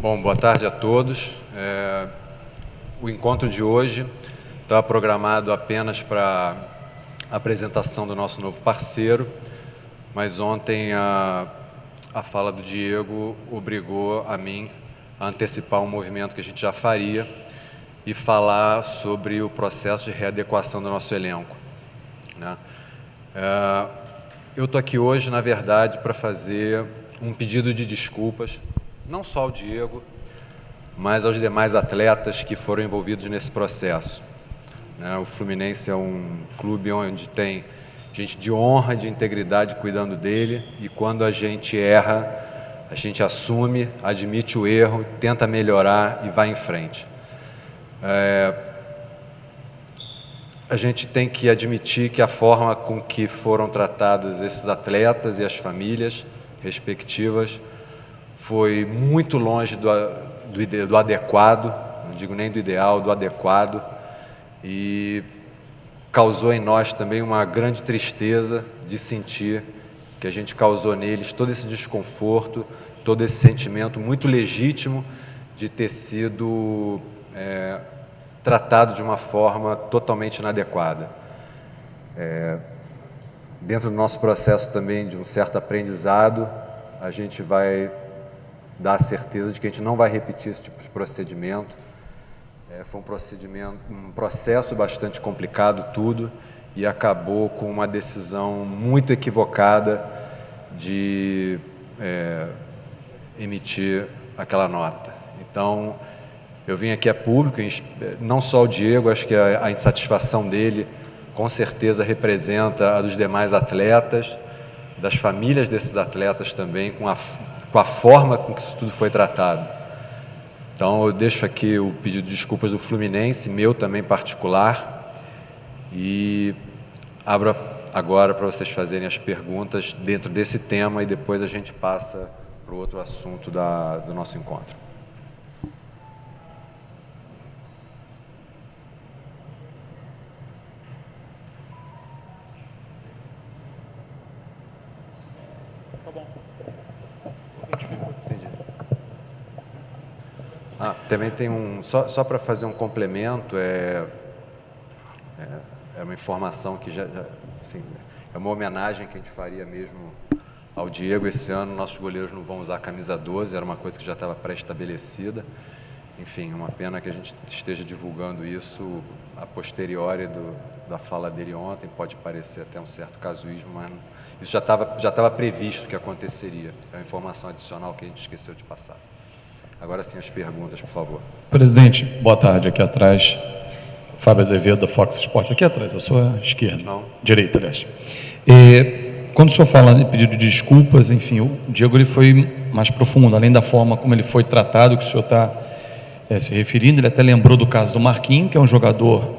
Bom, boa tarde a todos. O encontro de hoje estava programado apenas para a apresentação do nosso novo parceiro, mas ontem a fala do Diego obrigou a mim a antecipar um movimento que a gente já faria e falar sobre o processo de readequação do nosso elenco, né? Eu estou aqui hoje, na verdade, para fazer um pedido de desculpas, não só ao Diego, mas aos demais atletas que foram envolvidos nesse processo, né? O Fluminense é um clube onde tem gente de honra, de integridade cuidando dele, e quando a gente erra, a gente assume, admite o erro, tenta melhorar e vai em frente. A gente tem que admitir que a forma com que foram tratados esses atletas e as famílias respectivas foi muito longe do adequado, não digo nem do ideal, do adequado, e causou em nós também uma grande tristeza de sentir que a gente causou neles todo esse desconforto, todo esse sentimento muito legítimo de ter sido tratado de uma forma totalmente inadequada. Dentro do nosso processo também de um certo aprendizado, a gente vai dar a certeza de que a gente não vai repetir esse tipo de procedimento. Foi um processo bastante complicado tudo, e acabou com uma decisão muito equivocada de emitir aquela nota. Então, eu vim aqui a público, não só o Diego, acho que a insatisfação dele com certeza representa a dos demais atletas, das famílias desses atletas também, com a forma com que isso tudo foi tratado. Então, eu deixo aqui o pedido de desculpas do Fluminense, meu também particular, e abro agora para vocês fazerem as perguntas dentro desse tema e depois a gente passa para o outro assunto do nosso encontro. Tá bom. Entendi. Também tem só para fazer um complemento, é uma informação que assim, é uma homenagem que a gente faria mesmo ao Diego. Esse ano nossos goleiros não vão usar a camisa 12, era uma coisa que já estava pré-estabelecida. Enfim, uma pena que a gente esteja divulgando isso a posteriori da fala dele ontem, pode parecer até um certo casuísmo, mas isso já estava previsto que aconteceria. É uma informação adicional que a gente esqueceu de passar. Agora sim, as perguntas, por favor. Presidente, boa tarde. Aqui atrás, Fábio Azevedo, da Fox Sports. Aqui atrás, à sua esquerda. Não. Direita, aliás. Quando o senhor fala em pedido de desculpas, enfim, o Diego ele foi mais profundo, além da forma como ele foi tratado, que o senhor está se referindo. Ele até lembrou do caso do Marquinhos, que é um jogador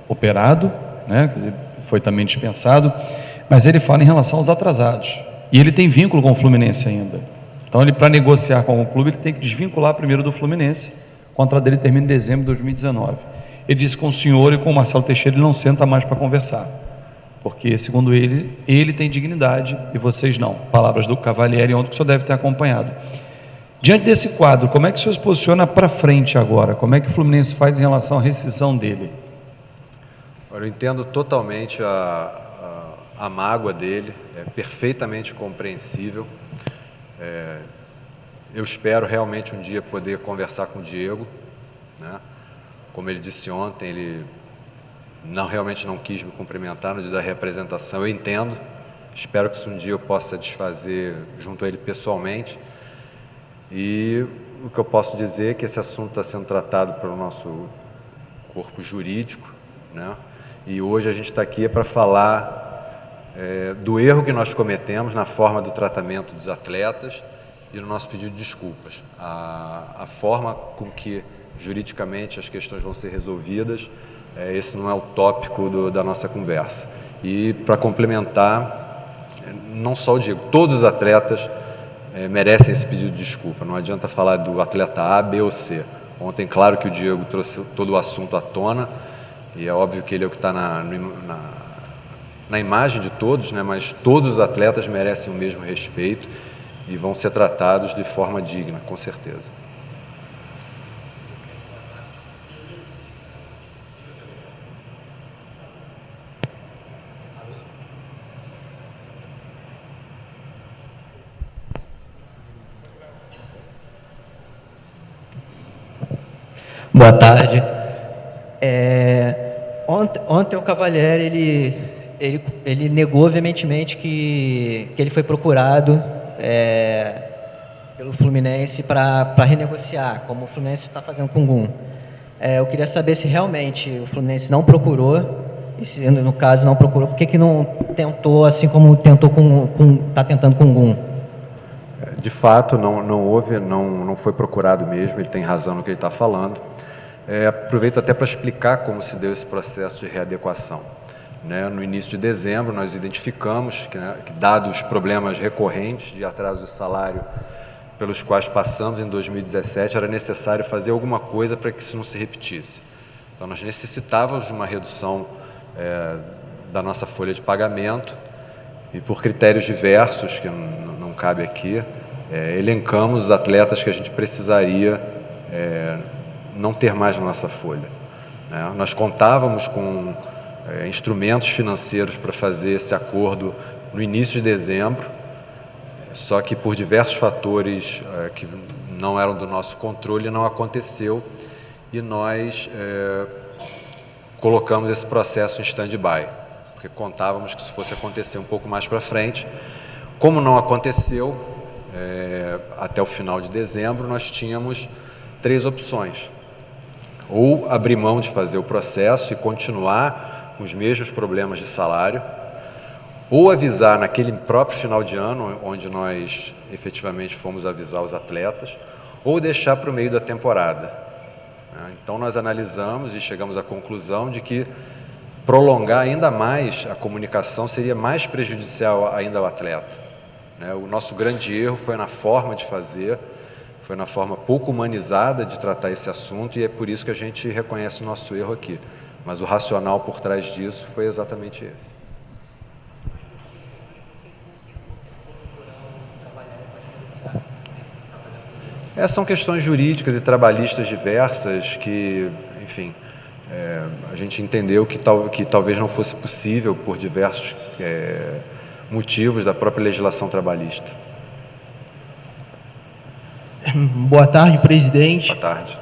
operado, né, foi também dispensado, mas ele fala em relação aos atrasados. E ele tem vínculo com o Fluminense ainda. Então, ele, para negociar com o clube, ele tem que desvincular primeiro do Fluminense. O contrato dele termina em dezembro de 2019. Ele disse que com o senhor e com o Marcelo Teixeira ele não senta mais para conversar, porque, segundo ele tem dignidade e vocês não. Palavras do Cavalieri ontem que o senhor deve ter acompanhado. Diante desse quadro, como é que o senhor se posiciona para frente agora? Como é que o Fluminense faz em relação à rescisão dele? Eu entendo totalmente a mágoa dele, é perfeitamente compreensível. Eu espero realmente um dia poder conversar com o Diego, né? Como ele disse ontem, ele realmente não quis me cumprimentar no dia da reapresentação. Eu entendo, espero que isso um dia eu possa desfazer junto a ele pessoalmente. E o que eu posso dizer é que esse assunto está sendo tratado pelo nosso corpo jurídico, né? E hoje a gente está aqui para falar do erro que nós cometemos na forma do tratamento dos atletas e no nosso pedido de desculpas. A forma com que juridicamente as questões vão ser resolvidas, esse não é o tópico da nossa conversa. E para complementar, não só o Diego, todos os atletas merecem esse pedido de desculpa. Não adianta falar do atleta A, B ou C. Ontem, claro que o Diego trouxe todo o assunto à tona, e é óbvio que ele é o que está na imagem de todos, né? Mas todos os atletas merecem o mesmo respeito e vão ser tratados de forma digna, com certeza. Boa tarde. Ontem o Cavalieri ele negou veementemente que ele foi procurado pelo Fluminense para renegociar, como o Fluminense está fazendo com o Gum. Eu queria saber se realmente o Fluminense não procurou, e se no caso não procurou, por que não tentou, assim como tentou está tentando com o Gum? De fato, não houve, não foi procurado mesmo, ele tem razão no que ele está falando. Aproveito até para explicar como se deu esse processo de readequação. No início de dezembro, nós identificamos que, dados os problemas recorrentes de atraso de salário pelos quais passamos em 2017, era necessário fazer alguma coisa para que isso não se repetisse. Então, nós necessitávamos de uma redução da nossa folha de pagamento e, por critérios diversos, que não cabe aqui, elencamos os atletas que a gente precisaria não ter mais na nossa folha. Nós contávamos com instrumentos financeiros para fazer esse acordo no início de dezembro, só que por diversos fatores que não eram do nosso controle, não aconteceu e nós colocamos esse processo em stand-by, porque contávamos que isso fosse acontecer um pouco mais para frente. Como não aconteceu, até o final de dezembro, nós tínhamos 3 opções. Ou abrir mão de fazer o processo e continuar com os mesmos problemas de salário, ou avisar naquele próprio final de ano, onde nós efetivamente fomos avisar os atletas, ou deixar para o meio da temporada. Então nós analisamos e chegamos à conclusão de que prolongar ainda mais a comunicação seria mais prejudicial ainda ao atleta. O nosso grande erro foi na forma de fazer, foi na forma pouco humanizada de tratar esse assunto, e é por isso que a gente reconhece o nosso erro aqui. Mas o racional por trás disso foi exatamente esse. São questões jurídicas e trabalhistas diversas que, enfim, a gente entendeu que talvez não fosse possível por diversos motivos da própria legislação trabalhista. Boa tarde, presidente. Boa tarde.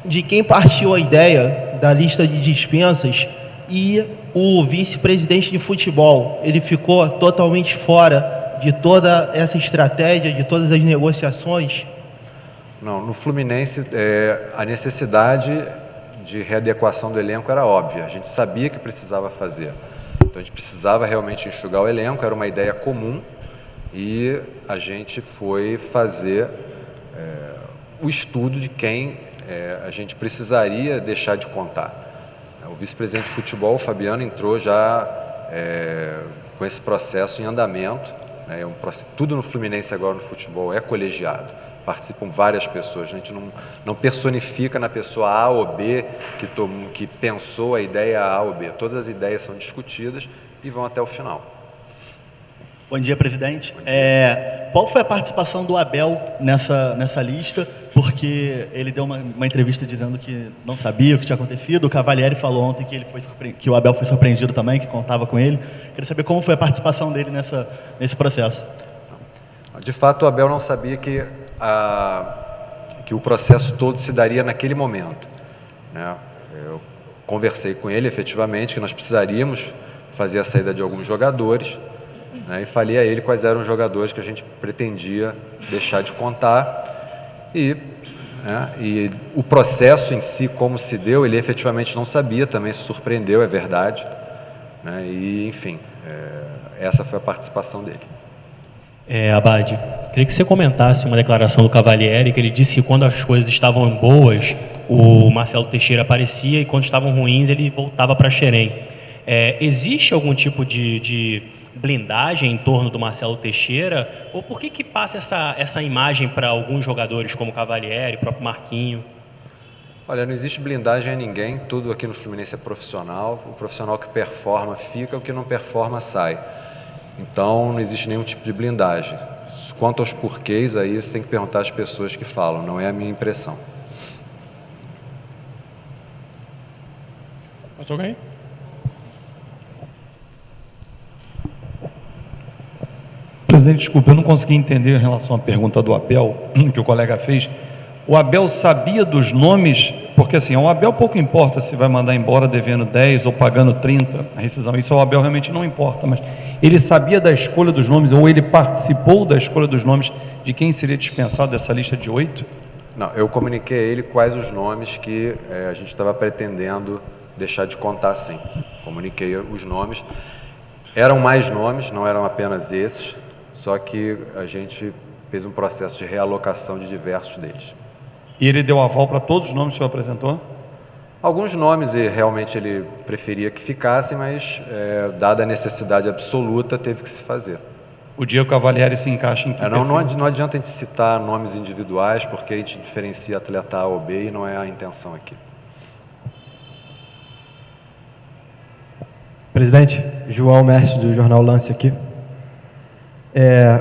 De quem partiu a ideia da lista de dispensas e o vice-presidente de futebol, ele ficou totalmente fora de toda essa estratégia, de todas as negociações? Não, no Fluminense, a necessidade de readequação do elenco era óbvia. A gente sabia que precisava fazer. Então, a gente precisava realmente enxugar o elenco, era uma ideia comum, e a gente foi fazer o estudo de quem a gente precisaria deixar de contar. O vice-presidente de futebol, o Fabiano, entrou já com esse processo em andamento. Tudo no Fluminense agora no futebol é colegiado. Participam várias pessoas, a gente não personifica na pessoa A ou B que pensou a ideia A ou B. Todas as ideias são discutidas e vão até o final. Bom dia, presidente. Bom dia. Qual foi a participação do Abel nessa lista? Porque ele deu uma entrevista dizendo que não sabia o que tinha acontecido. O Cavalieri falou ontem que o Abel foi surpreendido também, que contava com ele. Queria saber como foi a participação dele nesse processo. De fato, o Abel não sabia que o processo todo se daria naquele momento. Eu conversei com ele, efetivamente, que nós precisaríamos fazer a saída de alguns jogadores, e falei a ele quais eram os jogadores que a gente pretendia deixar de contar. E o processo em si, como se deu, ele efetivamente não sabia, também se surpreendeu, é verdade. E, enfim, essa foi a participação dele. Abad, queria que você comentasse uma declaração do Cavalieri, que ele disse que quando as coisas estavam boas, o Marcelo Teixeira aparecia e quando estavam ruins ele voltava para Xerém. Existe algum tipo de blindagem em torno do Marcelo Teixeira? Ou por que passa essa imagem para alguns jogadores, como o Cavalieri, o próprio Marquinho? Olha, não existe blindagem a ninguém, tudo aqui no Fluminense é profissional, o profissional que performa fica, o que não performa sai. Então, não existe nenhum tipo de blindagem. Quanto aos porquês, aí você tem que perguntar às pessoas que falam, não é a minha impressão. Mais alguém? Presidente, desculpa, eu não consegui entender em relação à pergunta do Abel, que o colega fez. O Abel sabia dos nomes porque assim, ao Abel pouco importa se vai mandar embora devendo 10 ou pagando 30, a rescisão, isso ao Abel realmente não importa, mas ele sabia da escolha dos nomes, ou ele participou da escolha dos nomes de quem seria dispensado dessa lista de 8? Não, eu comuniquei a ele quais os nomes que a gente estava pretendendo deixar de contar, sim. Comuniquei os nomes. Eram mais nomes, não eram apenas esses, só que a gente fez um processo de realocação de diversos deles. E ele deu aval para todos os nomes que o senhor apresentou? Alguns nomes realmente ele preferia que ficassem, mas dada a necessidade absoluta, teve que se fazer. O Diego Cavalieri se encaixa em que não adianta a gente citar nomes individuais, porque a gente diferencia atleta A ou B e não é a intenção aqui. Presidente, João Mércio, do Jornal Lance aqui.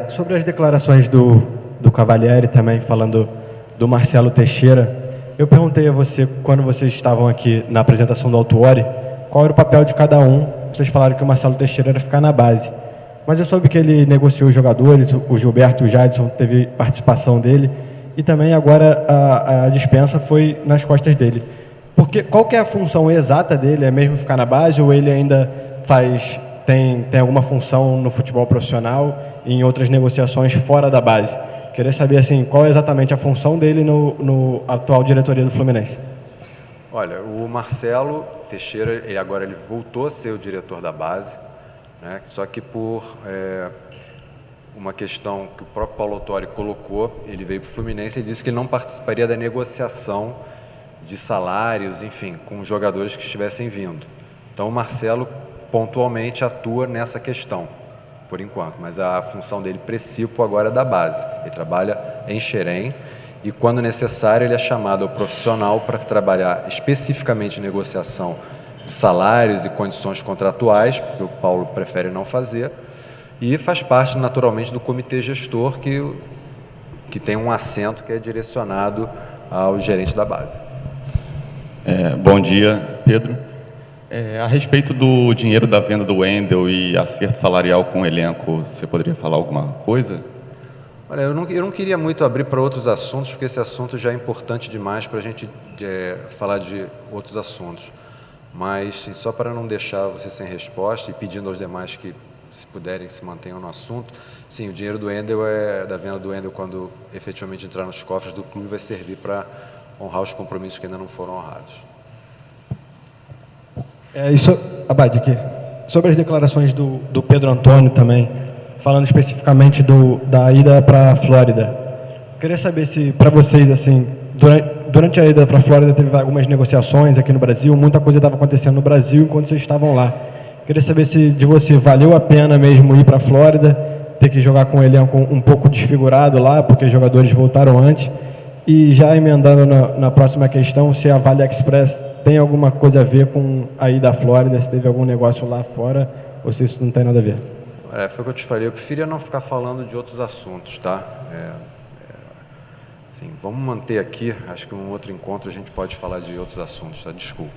Sobre as declarações do Cavalieri, também falando do Marcelo Teixeira, eu perguntei a você, quando vocês estavam aqui na apresentação do Autuori, qual era o papel de cada um. Vocês falaram que o Marcelo Teixeira era ficar na base. Mas eu soube que ele negociou os jogadores, o Gilberto, o Jadson, teve participação dele, e também agora a dispensa foi nas costas dele. Porque qual que é a função exata dele? É mesmo ficar na base ou ele ainda tem alguma função no futebol profissional e em outras negociações fora da base? Queria saber assim, qual é exatamente a função dele no atual diretoria do Fluminense. Olha, o Marcelo Teixeira, ele voltou a ser o diretor da base, né? Só que por uma questão que o próprio Paulo Autuori colocou, ele veio para o Fluminense e disse que ele não participaria da negociação de salários, enfim, com os jogadores que estivessem vindo. Então o Marcelo pontualmente atua nessa questão, por enquanto, mas a função dele principal agora é da base. Ele trabalha em Xerém e, quando necessário, ele é chamado ao profissional para trabalhar especificamente em negociação de salários e condições contratuais, porque o Paulo prefere não fazer, e faz parte naturalmente do comitê gestor que tem um assento que é direcionado ao gerente da base. Bom dia, Pedro. A respeito do dinheiro da venda do Wendel e acerto salarial com o elenco, você poderia falar alguma coisa? Olha, eu não queria muito abrir para outros assuntos, porque esse assunto já é importante demais para a gente falar de outros assuntos. Mas, sim, só para não deixar você sem resposta e pedindo aos demais que, se puderem, se mantenham no assunto, sim, o dinheiro do Wendel, da venda do Wendel, quando efetivamente entrar nos cofres do clube, vai servir para honrar os compromissos que ainda não foram honrados. Abade, aqui. Sobre as declarações do Pedro Antônio também, falando especificamente da ida para a Flórida. Eu queria saber se, para vocês, assim, durante a ida para a Flórida teve algumas negociações aqui no Brasil, muita coisa estava acontecendo no Brasil enquanto vocês estavam lá. Eu queria saber se de você valeu a pena mesmo ir para a Flórida, ter que jogar com o elenco um pouco desfigurado lá, porque os jogadores voltaram antes. E já emendando na próxima questão, se a Vale Express tem alguma coisa a ver com a ida à Flórida, se teve algum negócio lá fora, ou se isso não tem nada a ver? Foi o que eu te falei, eu preferia não ficar falando de outros assuntos, tá? Assim, vamos manter aqui, acho que um outro encontro a gente pode falar de outros assuntos, tá? Desculpa.